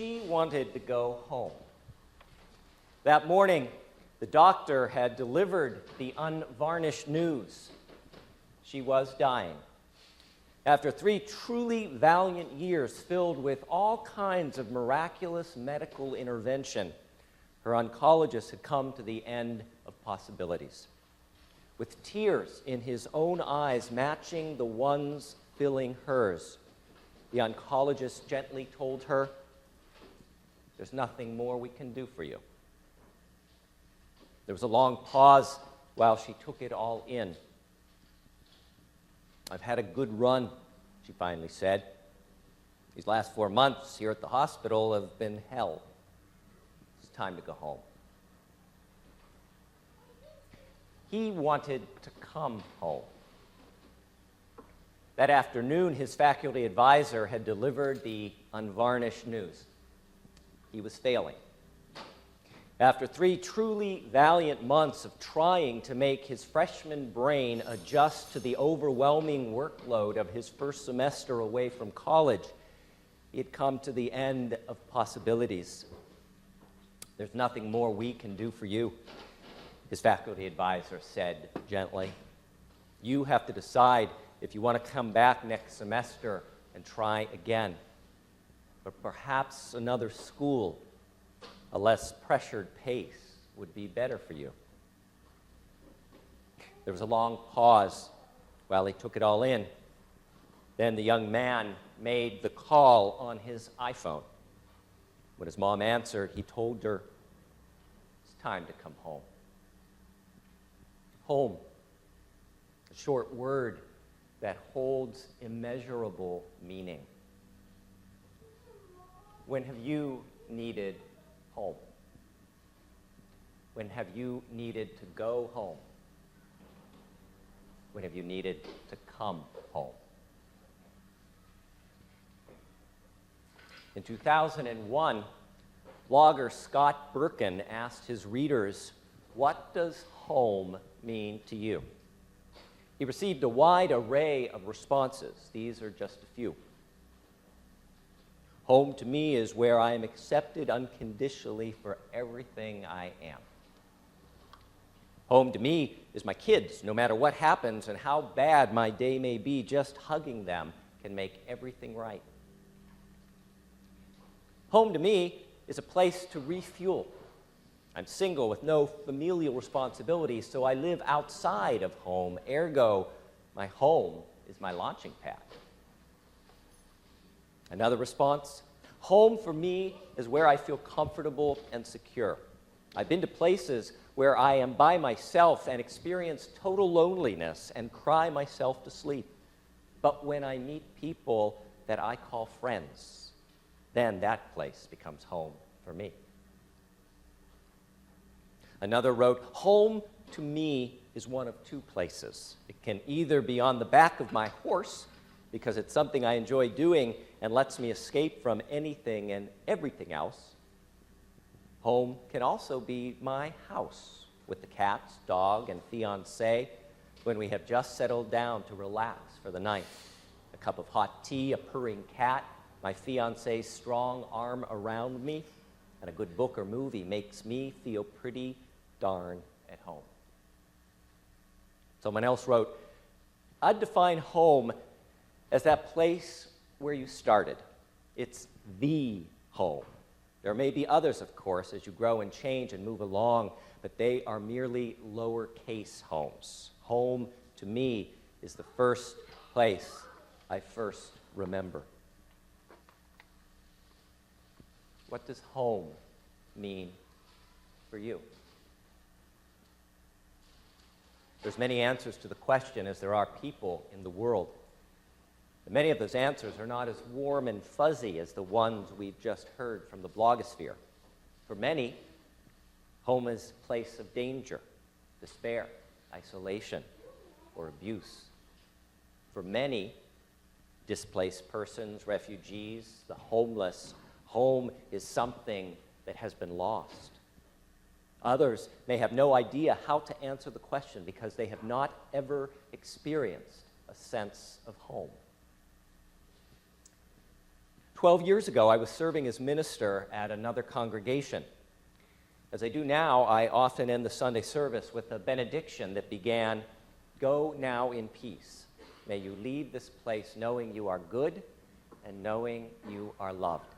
She wanted to go home. That morning, the doctor had delivered the unvarnished news. She was dying. After 3 truly valiant years filled with all kinds of miraculous medical intervention, her oncologist had come to the end of possibilities. With tears in his own eyes matching the ones filling hers, the oncologist gently told her, "There's nothing more we can do for you." There was a long pause while she took it all in. "I've had a good run," she finally said. "These last 4 months here at the hospital have been hell. It's time to go home." He wanted to come home. That afternoon, his faculty advisor had delivered the unvarnished news. He was failing. After 3 truly valiant months of trying to make his freshman brain adjust to the overwhelming workload of his first semester away from college, he had come to the end of possibilities. "There's nothing more we can do for you," his faculty advisor said gently. "You have to decide if you want to come back next semester and try again. But perhaps another school, a less pressured pace, would be better for you." There was a long pause while he took it all in. Then the young man made the call on his iPhone. When his mom answered, he told her, "It's time to come home." Home, a short word that holds immeasurable meaning. When have you needed home? When have you needed to go home? When have you needed to come home? In 2001, blogger Scott Birkin asked his readers, "What does home mean to you?" He received a wide array of responses. These are just a few. "Home to me is where I am accepted unconditionally for everything I am. Home to me is my kids. No matter what happens and how bad my day may be, just hugging them can make everything right. Home to me is a place to refuel. I'm single with no familial responsibilities, so I live outside of home. Ergo, my home is my launching pad." Another response: "Home for me is where I feel comfortable and secure. I've been to places where I am by myself and experience total loneliness and cry myself to sleep. But when I meet people that I call friends, then that place becomes home for me." Another wrote, "Home to me is one of 2 places. It can either be on the back of my horse, because it's something I enjoy doing and lets me escape from anything and everything else. Home can also be my house with the cats, dog, and fiancé when we have just settled down to relax for the night. A cup of hot tea, a purring cat, my fiancé's strong arm around me, and a good book or movie makes me feel pretty darn at home." Someone else wrote, "I'd define home as that place where you started. It's the home. There may be others, of course, as you grow and change and move along, but they are merely lowercase homes. Home, to me, is the first place I first remember." What does home mean for you? There's many answers to the question as there are people in the world. And many of those answers are not as warm and fuzzy as the ones we've just heard from the blogosphere. For many, home is a place of danger, despair, isolation, or abuse. For many displaced persons, refugees, the homeless, home is something that has been lost. Others may have no idea how to answer the question because they have not ever experienced a sense of home. 12 years ago, I was serving as minister at another congregation. As I do now, I often end the Sunday service with a benediction that began, "Go now in peace. May you leave this place knowing you are good and knowing you are loved."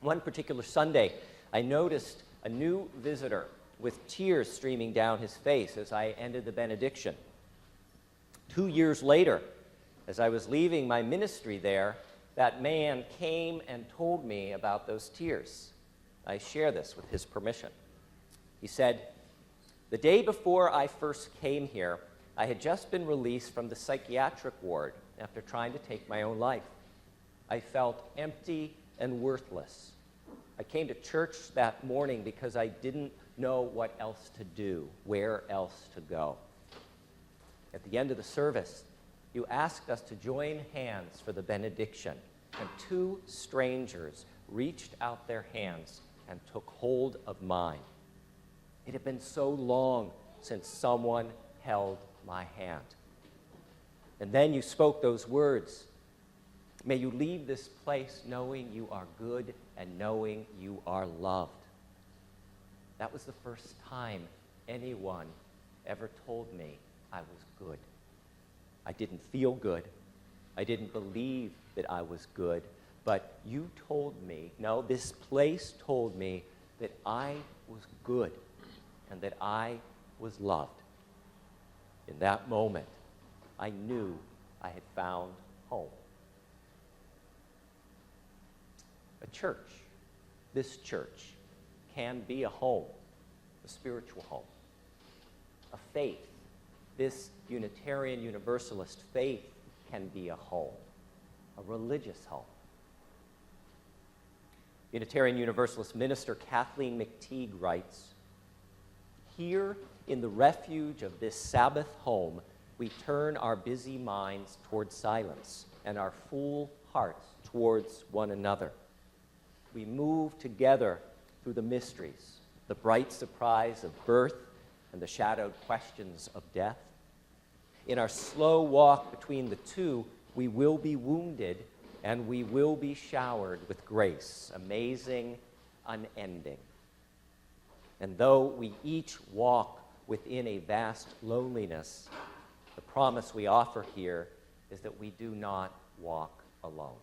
One particular Sunday, I noticed a new visitor with tears streaming down his face as I ended the benediction. 2 years later, as I was leaving my ministry there, that man came and told me about those tears. I share this with his permission. He said, "The day before I first came here, I had just been released from the psychiatric ward after trying to take my own life. I felt empty and worthless. I came to church that morning because I didn't know what else to do, where else to go. At the end of the service, you asked us to join hands for the benediction, and 2 strangers reached out their hands and took hold of mine. It had been so long since someone held my hand. And then you spoke those words, 'May you leave this place knowing you are good and knowing you are loved.' That was the first time anyone ever told me I was good. I didn't feel good. I didn't believe that I was good. But you told me, no, this place told me that I was good and that I was loved. In that moment, I knew I had found home." A church, this church, can be a home, a spiritual home. A faith, this Unitarian Universalist faith, can be a home, a religious home. Unitarian Universalist minister Kathleen McTeague writes, "Here in the refuge of this Sabbath home, we turn our busy minds towards silence and our full hearts towards one another. We move together through the mysteries, the bright surprise of birth and the shadowed questions of death. In our slow walk between the two, we will be wounded and we will be showered with grace, amazing, unending. And though we each walk within a vast loneliness, the promise we offer here is that we do not walk alone.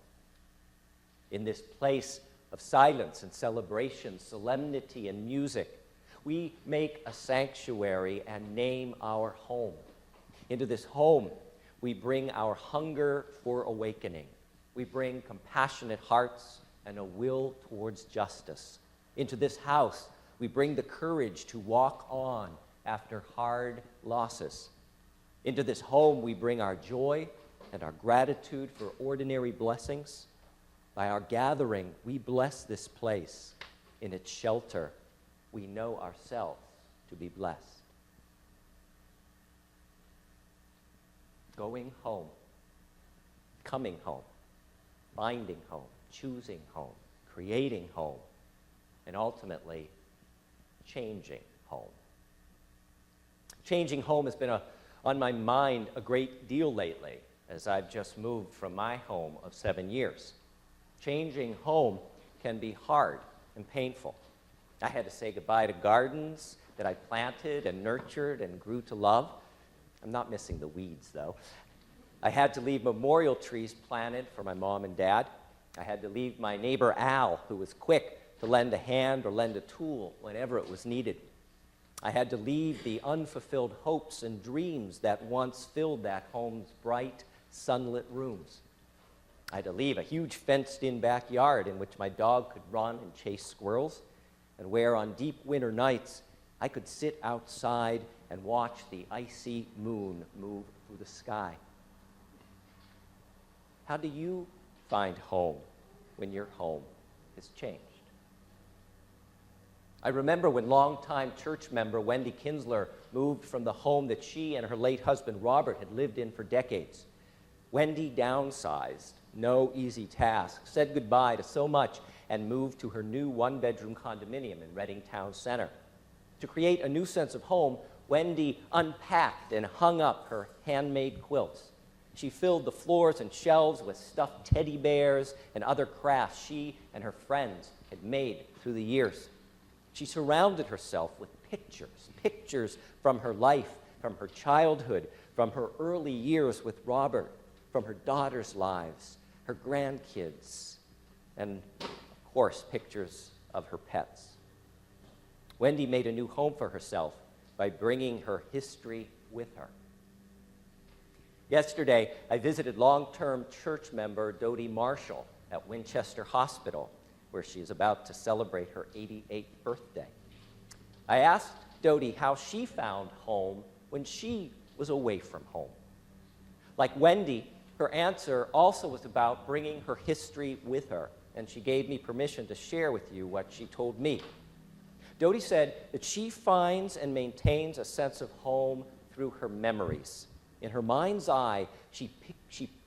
In this place of silence and celebration, solemnity and music, we make a sanctuary and name our home. Into this home, we bring our hunger for awakening. We bring compassionate hearts and a will towards justice. Into this house, we bring the courage to walk on after hard losses. Into this home, we bring our joy and our gratitude for ordinary blessings. By our gathering, we bless this place. In its shelter, we know ourselves to be blessed." Going home, coming home, finding home, choosing home, creating home, and ultimately, changing home. Changing home has been on my mind a great deal lately, as I've just moved from my home of 7 years. Changing home can be hard and painful. I had to say goodbye to gardens that I planted and nurtured and grew to love. I'm not missing the weeds, though. I had to leave memorial trees planted for my mom and dad. I had to leave my neighbor Al, who was quick to lend a hand or lend a tool whenever it was needed. I had to leave the unfulfilled hopes and dreams that once filled that home's bright, sunlit rooms. I had to leave a huge fenced-in backyard in which my dog could run and chase squirrels, and where on deep winter nights I could sit outside and watch the icy moon move through the sky. How do you find home when your home has changed? I remember when longtime church member Wendy Kinsler moved from the home that she and her late husband Robert had lived in for decades. Wendy downsized, no easy task, said goodbye to so much, and moved to her new one-bedroom condominium in Reading Town Center. To create a new sense of home, Wendy unpacked and hung up her handmade quilts. She filled the floors and shelves with stuffed teddy bears and other crafts she and her friends had made through the years. She surrounded herself with pictures from her life, from her childhood, from her early years with Robert, from her daughter's lives, her grandkids, and, of course, pictures of her pets. Wendy made a new home for herself by bringing her history with her. Yesterday, I visited long-term church member Dodie Marshall at Winchester Hospital, where she is about to celebrate her 88th birthday. I asked Dodie how she found home when she was away from home. Like Wendy, her answer also was about bringing her history with her, and she gave me permission to share with you what she told me. Dodie said that she finds and maintains a sense of home through her memories. In her mind's eye, she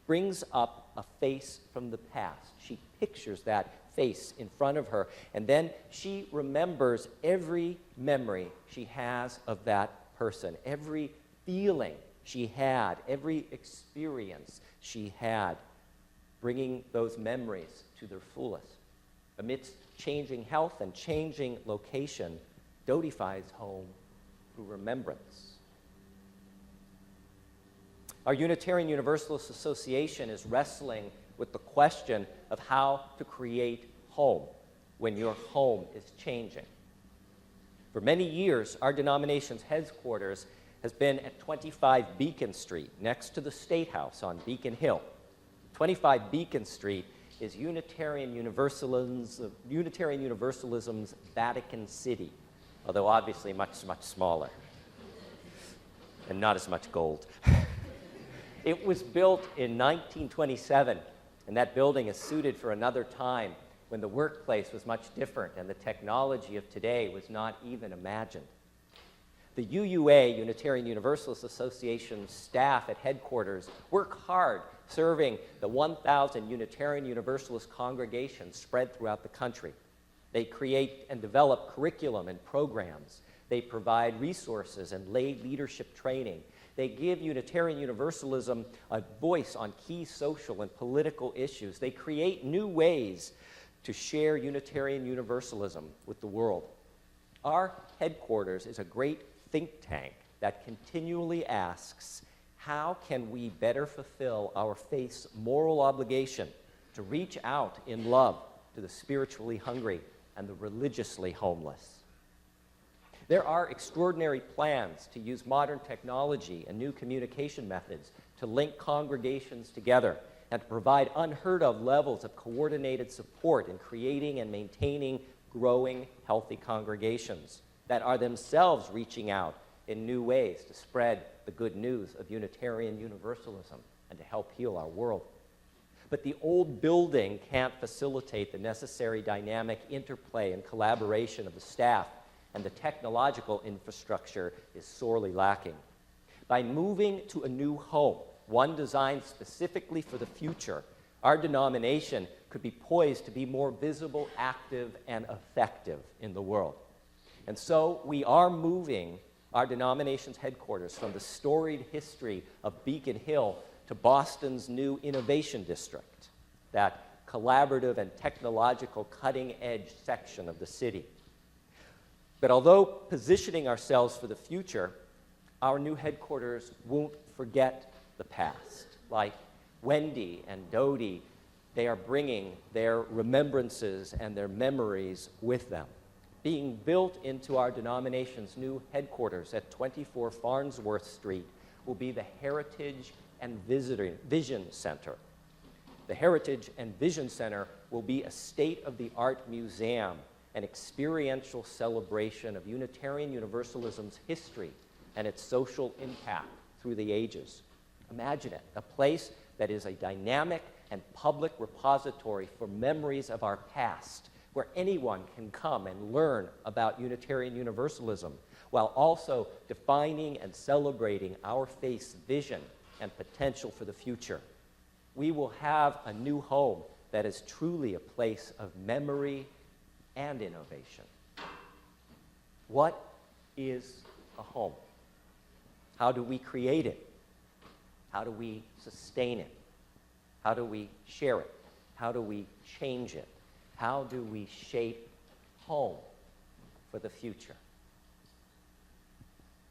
brings up a face from the past. She pictures that face in front of her, and then she remembers every memory she has of that person, every feeling she had, every experience she had, bringing those memories to their fullest. Amidst changing health and changing location, Dodie finds home through remembrance. Our Unitarian Universalist Association is wrestling with the question of how to create home when your home is changing. For many years, our denomination's headquarters has been at 25 Beacon Street, next to the State House on Beacon Hill. 25 Beacon Street is Unitarian Universalism's Vatican City, although obviously much, much smaller and not as much gold. It was built in 1927, and that building is suited for another time when the workplace was much different and the technology of today was not even imagined. The UUA, Unitarian Universalist Association staff at headquarters work hard serving the 1,000 Unitarian Universalist congregations spread throughout the country. They create and develop curriculum and programs. They provide resources and lay leadership training. They give Unitarian Universalism a voice on key social and political issues. They create new ways to share Unitarian Universalism with the world. Our headquarters is a great think tank that continually asks, how can we better fulfill our faith's moral obligation to reach out in love to the spiritually hungry and the religiously homeless? There are extraordinary plans to use modern technology and new communication methods to link congregations together and to provide unheard of levels of coordinated support in creating and maintaining growing, healthy congregations that are themselves reaching out in new ways to spread the good news of Unitarian Universalism and to help heal our world. But the old building can't facilitate the necessary dynamic interplay and collaboration of the staff, and the technological infrastructure is sorely lacking. By moving to a new home, one designed specifically for the future, our denomination could be poised to be more visible, active, and effective in the world. And so we are moving our denomination's headquarters from the storied history of Beacon Hill to Boston's new Innovation District, that collaborative and technological cutting-edge section of the city. But although positioning ourselves for the future, our new headquarters won't forget the past. Like Wendy and Dodie, they are bringing their remembrances and their memories with them. Being built into our denomination's new headquarters at 24 Farnsworth Street will be the Heritage and Vision Center. The Heritage and Vision Center will be a state-of-the-art museum, an experiential celebration of Unitarian Universalism's history and its social impact through the ages. Imagine it, a place that is a dynamic and public repository for memories of our past, where anyone can come and learn about Unitarian Universalism, while also defining and celebrating our faith's vision and potential for the future. We will have a new home that is truly a place of memory and innovation. What is a home? How do we create it? How do we sustain it? How do we share it? How do we change it? How do we shape home for the future?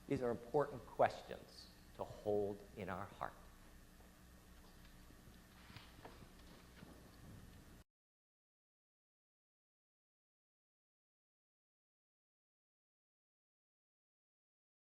These are important questions to hold in our heart.